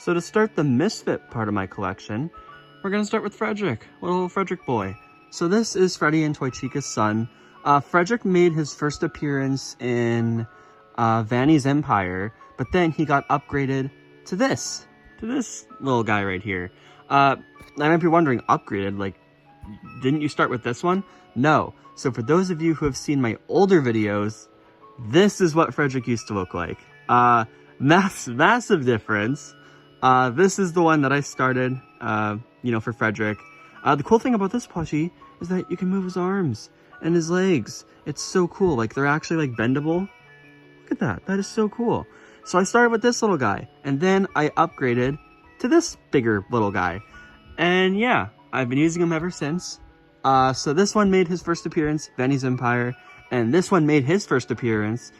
So to start the Misfit part of my collection, we're going to start with Frederick, little Frederick boy. So this is Freddy and Toy Chica's son. Frederick made his first appearance in Vanny's Empire, but then he got upgraded to this little guy right here. I might be wondering, upgraded, like, didn't you start with this one? No. So for those of you who have seen my older videos, this is what Frederick used to look like. Massive difference. This is the one that I started, for Frederick. The cool thing about this plushie is that you can move his arms and his legs. It's so cool. Like, they're actually, like, bendable. Look at that. That is so cool. So I started with this little guy, and then I upgraded to this bigger little guy. And yeah, I've been using him ever since. So this one made his first appearance, Vanny's Empire, and this one made his first appearance,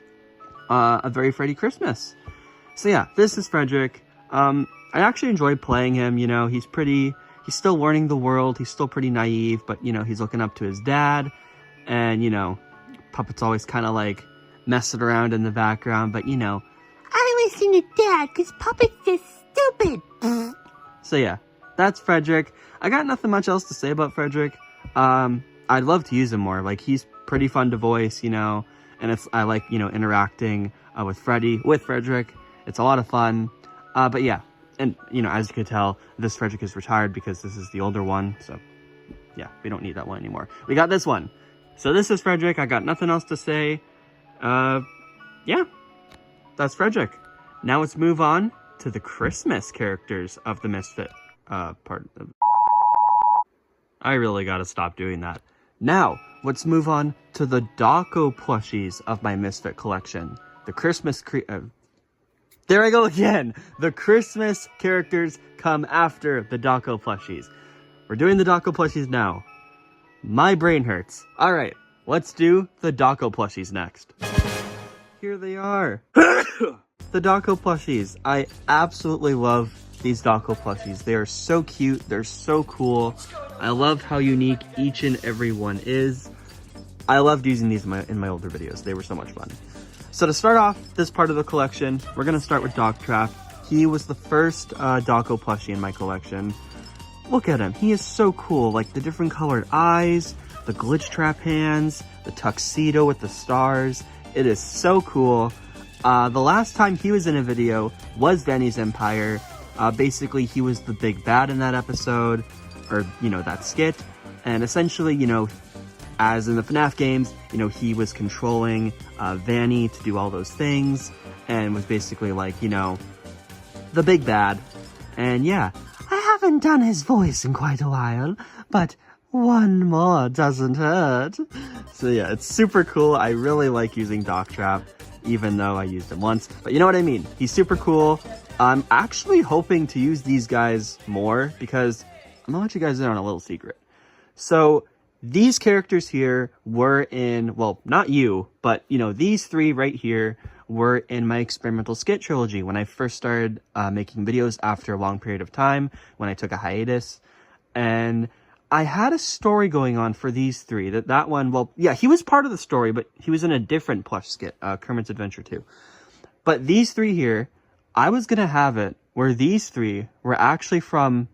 A Very Freddy Christmas. So yeah, this is Frederick. I actually enjoy playing him, you know, he's still learning the world, he's still pretty naive, but, you know, he's looking up to his dad, and, you know, Puppet's always kind of, like, messing around in the background, but, you know, I listen to Dad, because Puppet's just stupid. So yeah, that's Frederick. I got nothing much else to say about Frederick. I'd love to use him more, like, he's pretty fun to voice, you know, and I like, you know, interacting with Frederick. It's a lot of fun, but yeah. And, you know, as you can tell, this Frederick is retired because this is the older one. So, yeah, we don't need that one anymore. We got this one. So this is Frederick. I got nothing else to say. Yeah, that's Frederick. Now let's move on to the Christmas characters of the Misfit part. I really got to stop doing that. Now, let's move on to the Dawko plushies of my Misfit collection. The Christmas... There I go again! The Christmas characters come after the Dawko plushies. We're doing the Dawko plushies now. My brain hurts. Alright, let's do the Dawko plushies next. Here they are. The Dawko plushies. I absolutely love these Dawko plushies. They are so cute. They're so cool. I love how unique each and every one is. I loved using these in my older videos. They were so much fun. So to start off this part of the collection, we're going to start with Dogtrap. He was the first Dawko plushie in my collection. Look at him. He is so cool. Like the different colored eyes, the glitch trap hands, the tuxedo with the stars. It is so cool. The last time he was in a video was Vanny's Empire. Basically, he was the big bad in that episode, or, you know, that skit. And essentially, you know, as in the FNaF games, you know, he was controlling Vanny to do all those things, and was basically like, you know, the big bad. And yeah, I haven't done his voice in quite a while, but one more doesn't hurt. So yeah, it's super cool. I really like using Dogtrap, even though I used him once. But you know what I mean? He's super cool. I'm actually hoping to use these guys more, because I'm gonna let you guys in on a little secret. So these characters here were in, well, not you, but, you know, these three right here were in my experimental skit trilogy when I first started making videos after a long period of time, when I took a hiatus. And I had a story going on for these three. That one, well, yeah, he was part of the story, but he was in a different plush skit, Kermit's Adventure 2. But these three here, I was going to have it where these three were actually from,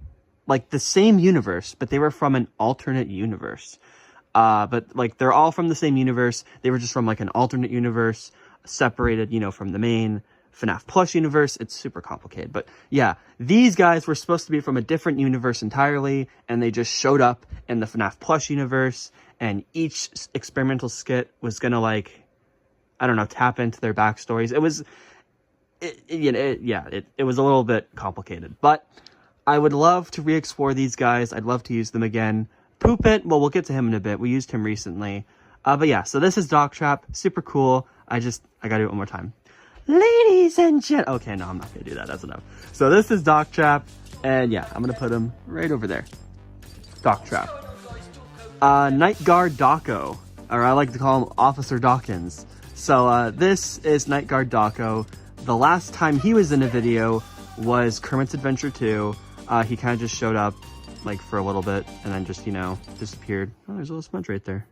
like, the same universe, but they were from an alternate universe. But, like, they're all from the same universe. They were just from, like, an alternate universe, separated, you know, from the main FNaF Plush universe. It's super complicated. But, yeah, these guys were supposed to be from a different universe entirely, and they just showed up in the FNaF Plush universe, and each experimental skit was gonna, like, I don't know, tap into their backstories. It was, it was a little bit complicated. But I would love to re-explore these guys. I'd love to use them again. Poopit, well, we'll get to him in a bit. We used him recently. But yeah, so this is Dogtrap. Super cool. I gotta do it one more time. Ladies and gentlemen. Okay, no, I'm not gonna do that. That's enough. So this is Dogtrap. And yeah, I'm gonna put him right over there. Dogtrap. Night Guard Dawko. Or I like to call him Officer Dawkins. So this is Night Guard Dawko. The last time he was in a video was Kermit's Adventure 2. He kind of just showed up, like, for a little bit, and then just, you know, disappeared. Oh, there's a little smudge right there.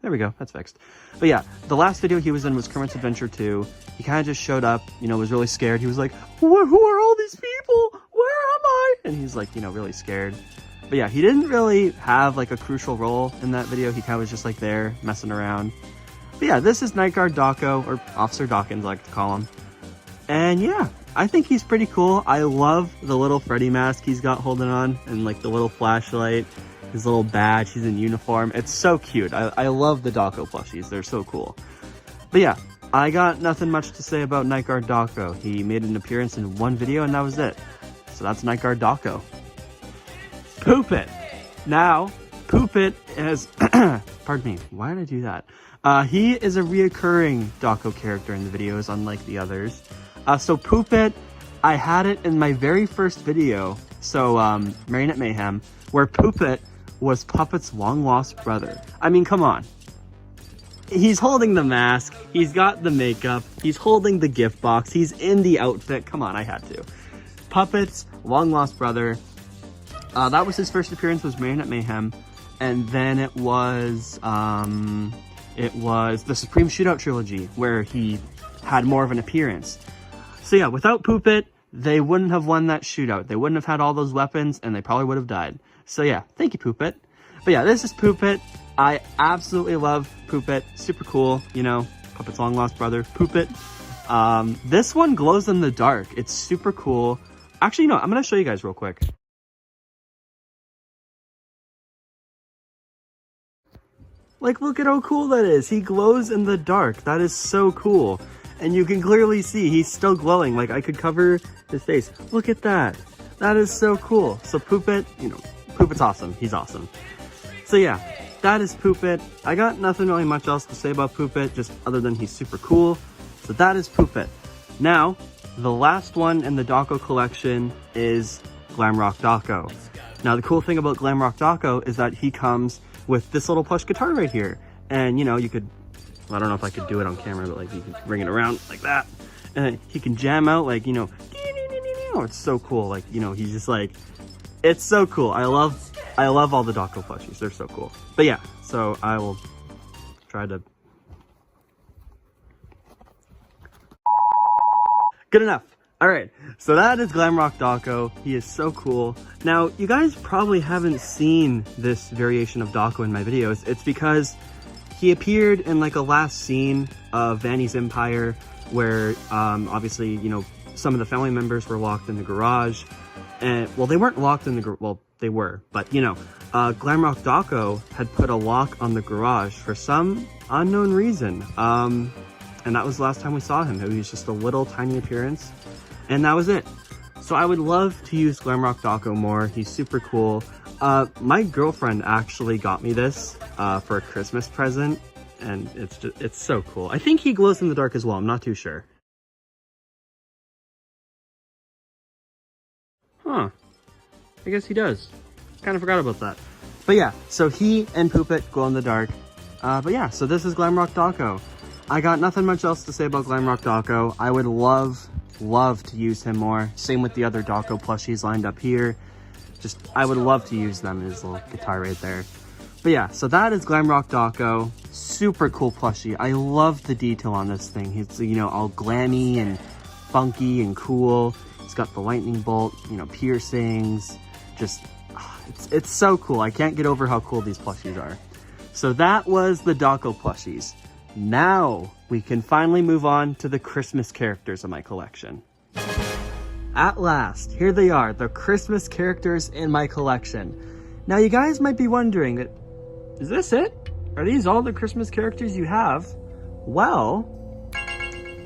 There we go, that's fixed. But yeah, the last video he was in was Kermit's Adventure 2. He kind of just showed up, you know, was really scared. He was like, who are all these people? ramble, where am I? And he's like, you know, really scared. But yeah, he didn't really have like a crucial role in that video. He kind of was just like there messing around. But yeah, this is Night Guard Dawko, or Officer Dawkins I like to call him. And yeah, I think he's pretty cool. I love the little Freddy mask he's got holding on, and like the little flashlight, his little badge, he's in uniform. It's so cute. I love the Dawko plushies. They're so cool. But yeah, I got nothing much to say about Night Guard Dawko. He made an appearance in one video and that was it. So that's Night Guard Dawko. Poop It. Now, Poop It is, pardon me, why did I do that? He is a reoccurring Dawko character in the videos, unlike the others. So Poop It, I had it in my very first video, so Marionette Mayhem, where Poop It was Puppet's long-lost brother. I mean, come on. He's holding the mask, he's got the makeup, he's holding the gift box, he's in the outfit. Come on, I had to. Puppet's long-lost brother. That was his first appearance, was Marionette Mayhem. And then it was the Supreme Shootout trilogy, where he had more of an appearance. So yeah, without Poop It, they wouldn't have won that shootout. They wouldn't have had all those weapons, and they probably would have died. So yeah, thank you, Poop It. But yeah, this is Poop It. I absolutely love Poop It. Super cool, you know, Puppet's long-lost brother, Poop It. This one glows in the dark. It's super cool. Actually, no, I'm going to show you guys real quick. Like, look at how cool that is. He glows in the dark. That is so cool. And you can clearly see he's still glowing. Like, I could cover his face. Look at that. That is so cool. So Poop It, you know, Poop It's awesome. He's awesome. So yeah, that is Poop It. I got nothing really much else to say about Poop It, just other than he's super cool. So that is Poop It. Now, the last one in the Dawko collection is Glamrock Dawko. Now, the cool thing about Glamrock Dawko is that he comes with this little plush guitar right here. And, you know, you could, well, I don't know if I could do it on camera, but like you can bring it around like that. And he can jam out like, you know, it's so cool. Like, you know, he's just like, it's so cool. I love all the Dawko plushies. They're so cool. But yeah, so I will try to. Good enough. All right, so that is Glamrock Dawko. He is so cool. Now, you guys probably haven't seen this variation of Dawko in my videos. It's because he appeared in like a last scene of Vanny's Empire where obviously, you know, some of the family members were locked in the garage. And, well, they weren't locked in the garage. Well, they were, but, you know, Glamrock Dawko had put a lock on the garage for some unknown reason. And that was the last time we saw him. It was just a little tiny appearance. And that was it. So I would love to use Glamrock Dawko more. He's super cool. My girlfriend actually got me this for a Christmas present. And it's so cool. I think he glows in the dark as well. I'm not too sure. Huh. I guess he does. Kind of forgot about that. But yeah, so he and Poop It glow in the dark. But yeah, so this is Glamrock Dawko. I got nothing much else to say about Glamrock Dawko. I would love to use him more. Same with the other Dawko plushies lined up here. Just, I would love to use them, his little guitar right there. But yeah, so that is Glamrock Dawko. Super cool plushie. I love the detail on this thing. It's, you know, all glammy and funky and cool. It's got the lightning bolt, you know, piercings. Just, it's so cool. I can't get over how cool these plushies are. So that was the Dawko plushies. Now we can finally move on to the Christmas characters in my collection. At last, here they are, the Christmas characters in my collection. Now you guys might be wondering, is this it? Are these all the Christmas characters you have? Well,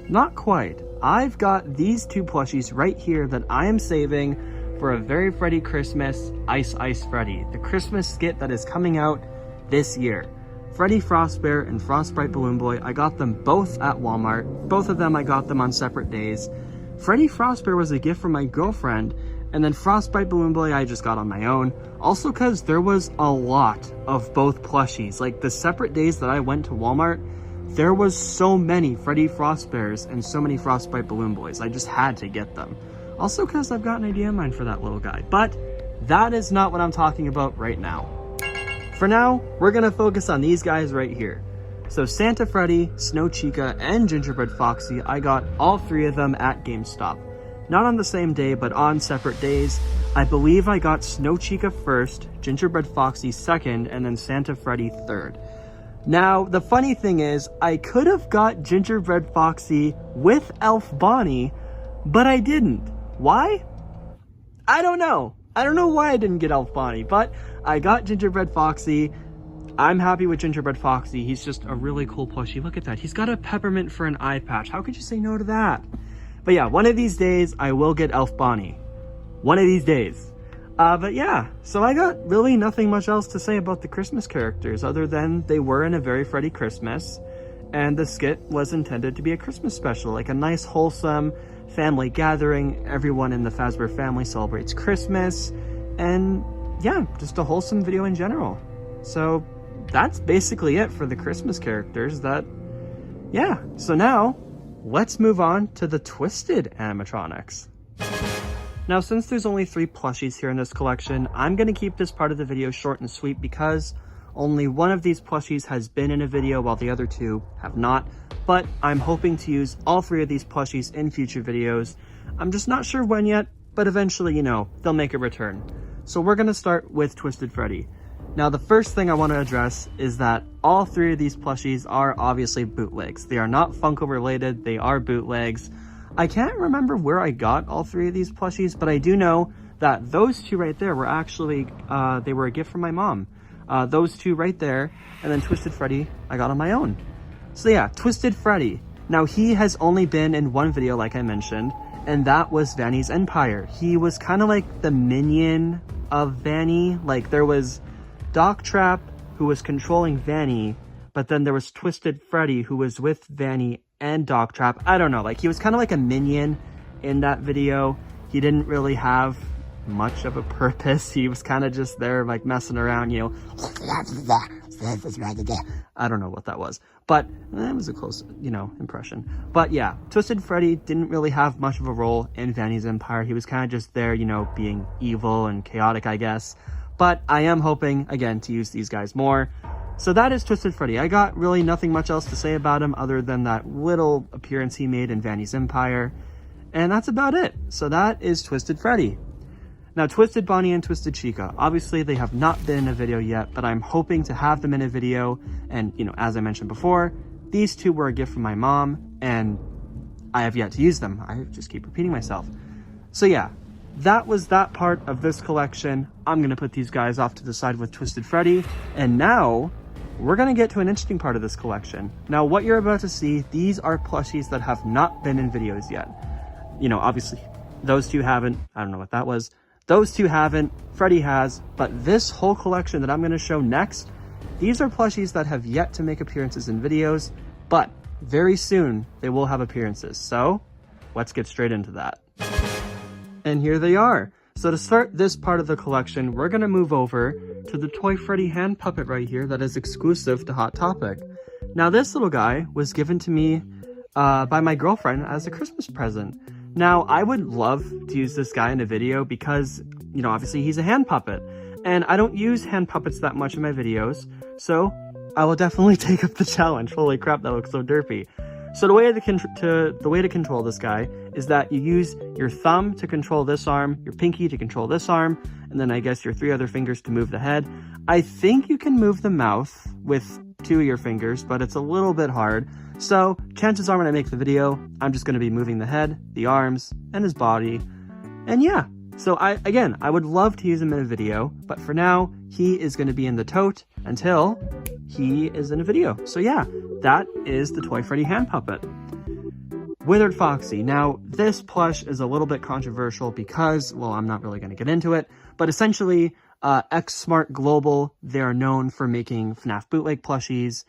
not quite. I've got these two plushies right here that I am saving for a Very Freddy Christmas Ice Ice Freddy, the Christmas skit that is coming out this year. Freddy Frostbear and Frostbite Balloon Boy, I got them both at Walmart. Both of them I got them on separate days. Freddy Frostbear was a gift from my girlfriend, and then Frostbite Balloon Boy I just got on my own. Also because there was a lot of both plushies. Like the separate days that I went to Walmart, there was so many Freddy Frostbears and so many Frostbite Balloon Boys. I just had to get them. Also because I've got an idea in mind for that little guy. But that is not what I'm talking about right now. For now, we're gonna focus on these guys right here. So Santa Freddy, Snow Chica, and Gingerbread Foxy, I got all three of them at GameStop. not on the same day, but on separate days. I believe I got Snow Chica first, Gingerbread Foxy second, and then Santa Freddy third. Now, the funny thing is, I could have got Gingerbread Foxy with Elf Bonnie, but I didn't. Why? I don't know. I don't know why I didn't get Elf Bonnie, but I got Gingerbread Foxy. I'm happy with Gingerbread Foxy. He's just a really cool plushie. Look at that. He's got a peppermint for an eye patch. How could you say no to that? But yeah, one of these days, I will get Elf Bonnie. One of these days. But yeah, so I got really nothing much else to say about the Christmas characters other than they were in a very Freddy Christmas, and the skit was intended to be a Christmas special, like a nice wholesome family gathering. Everyone in the Fazbear family celebrates Christmas, and yeah, just a wholesome video in general. So that's basically it for the Christmas characters. Yeah, so now let's move on to the Twisted animatronics. Now, since there's only 3 plushies here in this collection, I'm going to keep this part of the video short and sweet because only one of these plushies has been in a video while the other 2 have not, but I'm hoping to use all 3 of these plushies in future videos. I'm just not sure when yet, but eventually, you know, they'll make a return. So we're going to start with Twisted Freddy. Now, the first thing I want to address is that all 3 of these plushies are obviously bootlegs. They are not Funko related, they are bootlegs. I can't remember where I got all 3 of these plushies, but I do know that those 2 right there were actually, they were a gift from my mom. Those 2 right there, and then Twisted Freddy I got on my own. So yeah, Twisted Freddy. Now, he has only been in one video, like I mentioned, and that was Vanny's Empire. He was kind of like the minion of Vanny. Like, there was Doc Trap, who was controlling Vanny, but then there was Twisted Freddy, who was with Vanny and Doc Trap. I don't know, like, he was kind of like a minion in that video. He didn't really have much of a purpose. He was kind of just there, like, messing around, you know. I don't know what that was, but it was a close, you know, impression. But yeah, Twisted Freddy didn't really have much of a role in Vanny's Empire. He was kind of just there, you know, being evil and chaotic, I guess. But I am hoping, again, to use these guys more. So that is Twisted Freddy. I got really nothing much else to say about him other than that little appearance he made in Vanny's Empire. And that's about it. So that is Twisted Freddy. Now, Twisted Bonnie and Twisted Chica. Obviously, they have not been in a video yet, but I'm hoping to have them in a video. And, you know, as I mentioned before, these 2 were a gift from my mom, and I have yet to use them. I just keep repeating myself. So yeah, that was that part of this collection. I'm going to put these guys off to the side with Twisted Freddy. And now we're going to get to an interesting part of this collection. Now, what you're about to see, these are plushies that have not been in videos yet. You know, obviously, those 2 haven't. I don't know what that was. Those 2 haven't. Freddy has. But this whole collection that I'm going to show next, these are plushies that have yet to make appearances in videos, but very soon they will have appearances. So let's get straight into that. And here they are. So to start this part of the collection, we're going to move over to the Toy Freddy hand puppet right here that is exclusive to Hot Topic. Now, this little guy was given to me by my girlfriend as a Christmas present. Now, I would love to use this guy in a video because, you know, obviously he's a hand puppet. And I don't use hand puppets that much in my videos, so I will definitely take up the challenge. Holy crap, that looks so derpy. So the way to control this guy is that you use your thumb to control this arm, your pinky to control this arm, and then I guess your 3 other fingers to move the head. I think you can move the mouth with 2 of your fingers, but it's a little bit hard. So chances are when I make the video, I'm just going to be moving the head, the arms, and his body. And yeah, so I would love to use him in a video, but for now, he is going to be in the tote until he is in a video. So yeah, that is the Toy Freddy hand puppet. Withered Foxy. Now, this plush is a little bit controversial because, well, I'm not really going to get into it, but essentially, X Smart Global, they are known for making FNaF bootleg plushies,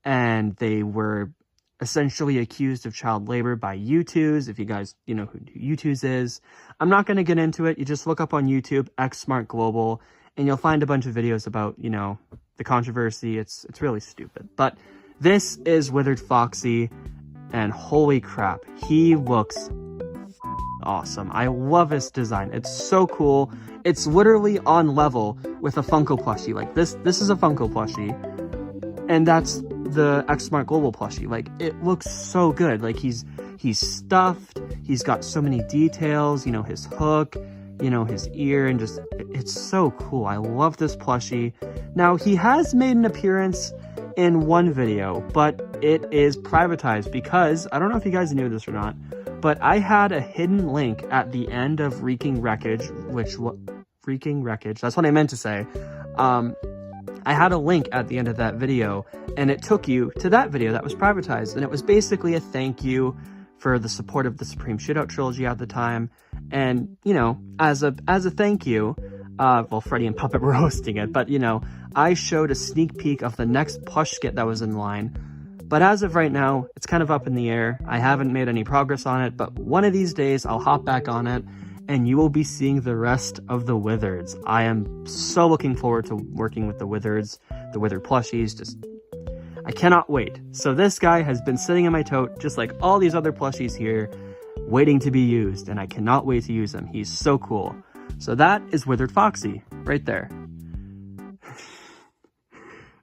and they were essentially accused of child labor by U2s. If you guys, you know who U2s is, I'm not going to get into it. You just look up on YouTube, X Smart Global, and you'll find a bunch of videos about, you know, the controversy. It's really stupid. But this is Withered Foxy, and holy crap, he looks awesome. I love his design. It's so cool. It's literally on level with a Funko plushie. Like this is a Funko plushie, and that's the X Smart Global plushie. Like, it looks so good. Like, he's stuffed, he's got so many details, you know, his hook, you know, his ear, and just, it's so cool. I love this plushie. Now, he has made an appearance in one video, but it is privatized because, I don't know if you guys knew this or not, but I had a hidden link at the end of Wreaking Wreckage, that's what I meant to say. I had a link at the end of that video, and it took you to that video that was privatized, and it was basically a thank you for the support of the Supreme Shootout trilogy at the time. And, you know, as a thank you, well, Freddy and Puppet were hosting it, but, you know, I showed a sneak peek of the next plush skit that was in line. But as of right now, it's kind of up in the air. I haven't made any progress on it, but one of these days I'll hop back on it, and you will be seeing the rest of the Wizards. I am so looking forward to working with the Wizards, the Withered plushies. Just, I cannot wait. So this guy has been sitting in my tote, just like all these other plushies here, waiting to be used, and I cannot wait to use him. He's so cool. So that is Withered Foxy, right there.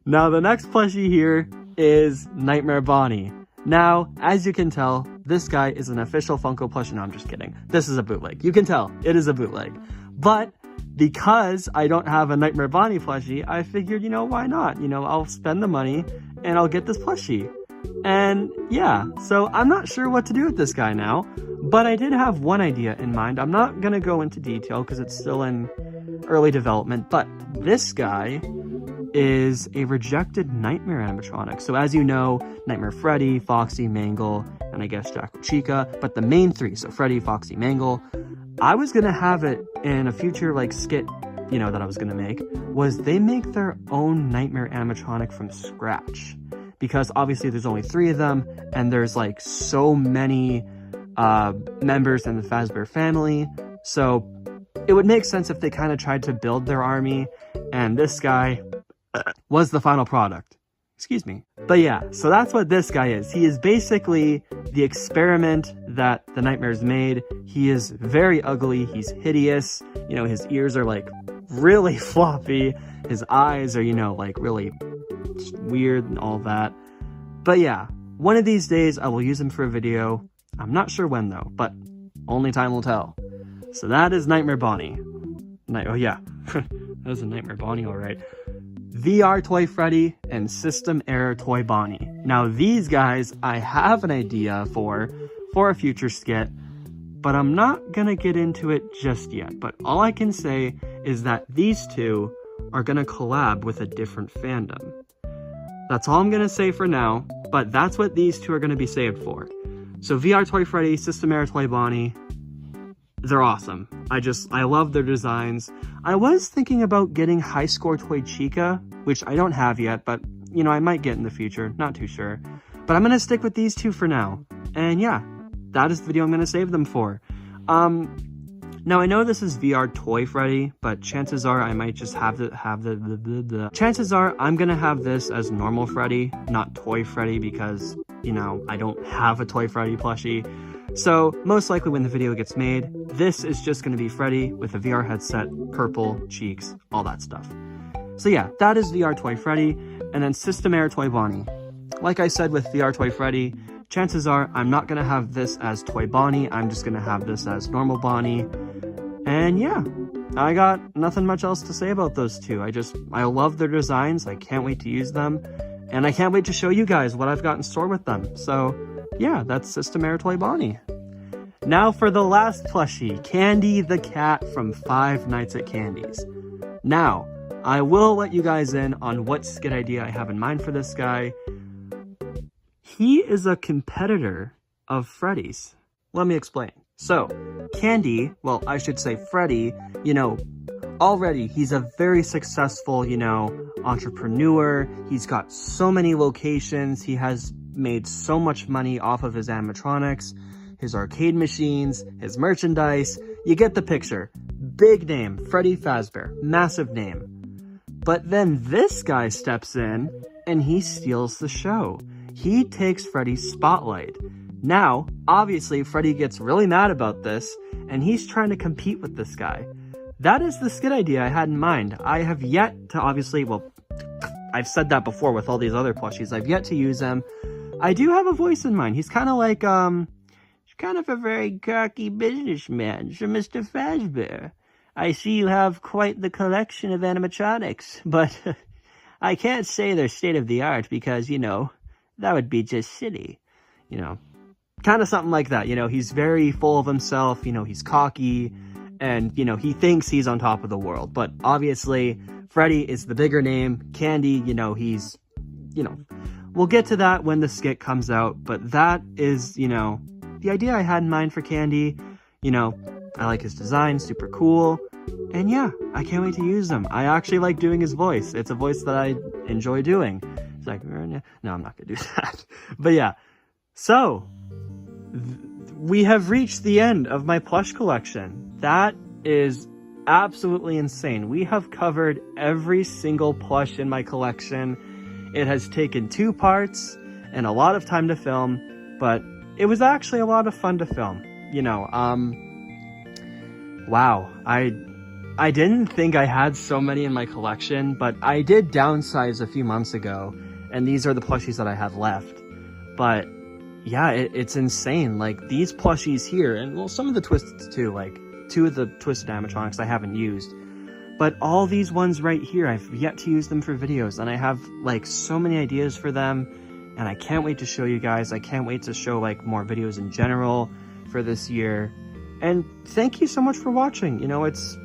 Now the next plushie here is Nightmare Bonnie. Now, as you can tell, this guy is an official Funko plushie. No, I'm just kidding. This is a bootleg. You can tell, it is a bootleg. But because I don't have a Nightmare Bonnie plushie, I figured, you know, why not? You know, I'll spend the money and I'll get this plushie. And yeah, so I'm not sure what to do with this guy now, but I did have one idea in mind. I'm not going to go into detail because it's still in early development, but this guy is a rejected Nightmare animatronic. So as you know, Nightmare Freddy, Foxy, Mangle, and I guess Jack Chica, but the main three, so Freddy, Foxy, Mangle, I was gonna have it in a future like skit, you know, that I was gonna make, was they make their own Nightmare animatronic from scratch. Because obviously there's only 3 of them, and there's like so many members in the Fazbear family, so it would make sense if they kind of tried to build their army, and this guy was the final product. Excuse me. But yeah, so that's what this guy is. He is basically the experiment that the Nightmares made. He is very ugly. He's hideous. You know, his ears are like really floppy. His eyes are, you know, like really weird and all that. But yeah, one of these days I will use him for a video. I'm not sure when though, but only time will tell. So that is Nightmare Bonnie. Oh yeah, that was a Nightmare Bonnie, all right. VR Toy Freddy and System Error Toy Bonnie. Now these guys I have an idea for a future skit, but I'm not gonna get into it just yet. But all I can say is that these two are gonna collab with a different fandom. That's all I'm gonna say for now, but that's what these two are gonna be saved for. So VR Toy Freddy, System Error Toy Bonnie, they're awesome. I love their designs. I was thinking about getting High Score Toy Chica, which I don't have yet, but, you know, I might get in the future. Not too sure. But I'm going to stick with these two for now. And yeah, that is the video I'm going to save them for. Now, I know this is VR Toy Freddy, but chances are I might just chances are I'm going to have this as normal Freddy, not Toy Freddy, because, you know, I don't have a Toy Freddy plushie. So, most likely when the video gets made, this is just going to be Freddy with a VR headset, purple, cheeks, all that stuff. So yeah, that is VR Toy Freddy, and then System Error Toy Bonnie. Like I said with VR Toy Freddy, chances are I'm not going to have this as Toy Bonnie, I'm just going to have this as normal Bonnie. And yeah, I got nothing much else to say about those two. I love their designs, I can't wait to use them, and I can't wait to show you guys what I've got in store with them. So yeah, that's System Error Toy Bonnie. Now for the last plushie, Candy the cat from Five Nights at Candy's. Now, I will let you guys in on what skit idea I have in mind for this guy. He is a competitor of Freddy's. Let me explain. So, Candy, well, I should say Freddy, you know, already he's a very successful, you know, entrepreneur. He's got so many locations. He has made so much money off of his animatronics, his arcade machines, his merchandise. You get the picture. Big name, Freddy Fazbear, massive name. But then this guy steps in and he steals the show. He takes Freddy's spotlight. Now, obviously, Freddy gets really mad about this and he's trying to compete with this guy. That is the skit idea I had in mind. I have yet to obviously, well, I've said that before with all these other plushies. I've yet to use them. I do have a voice in mind. He's kind of like, he's kind of a very cocky businessman, so Mr. Fazbear. I see you have quite the collection of animatronics, but I can't say they're state-of-the-art because, you know, that would be just silly. You know, kind of something like that. You know, he's very full of himself, you know, he's cocky, and, you know, he thinks he's on top of the world. But obviously, Freddy is the bigger name. Candy, you know, he's, you know, we'll get to that when the skit comes out. But that is, you know, the idea I had in mind for Candy. You know, I like his design, super cool. And yeah, I can't wait to use him. I actually like doing his voice. It's a voice that I enjoy doing. It's like, no, I'm not gonna do that. But yeah, so we have reached the end of my plush collection. That is absolutely insane. We have covered every single plush in my collection. It has taken 2 parts and a lot of time to film, but it was actually a lot of fun to film. You know, wow, I didn't think I had so many in my collection, but I did downsize a few months ago, and these are the plushies that I have left. But yeah, it's insane. Like, these plushies here, and well, some of the Twisteds too, like 2 of the Twisted animatronics I haven't used. But all these ones right here, I've yet to use them for videos, and I have like so many ideas for them, and I can't wait to show you guys. I can't wait to show like more videos in general for this year. And thank you so much for watching. You know, it's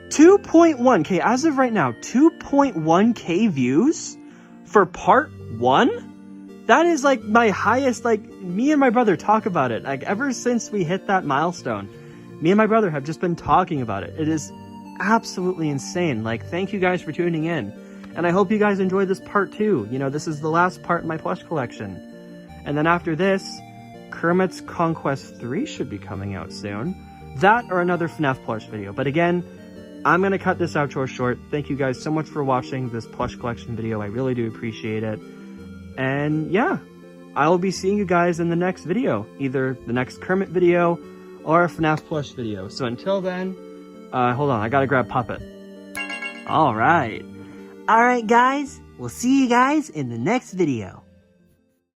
2.1K, as of right now, 2.1K views for part 1? That is like my highest, like, me and my brother talk about it. Like, ever since we hit that milestone, me and my brother have just been talking about it. It is absolutely insane. Like, thank you guys for tuning in. And I hope you guys enjoyed this part 2. You know, this is the last part in my plush collection. And then after this, Kermit's Conquest 3 should be coming out soon. That or another FNaF plush video. But again, I'm going to cut this outro short. Thank you guys so much for watching this plush collection video. I really do appreciate it. And yeah, I will be seeing you guys in the next video. Either the next Kermit video or a FNaF plush video. So until then, hold on, I gotta grab Puppet. Alright. Alright guys, we'll see you guys in the next video.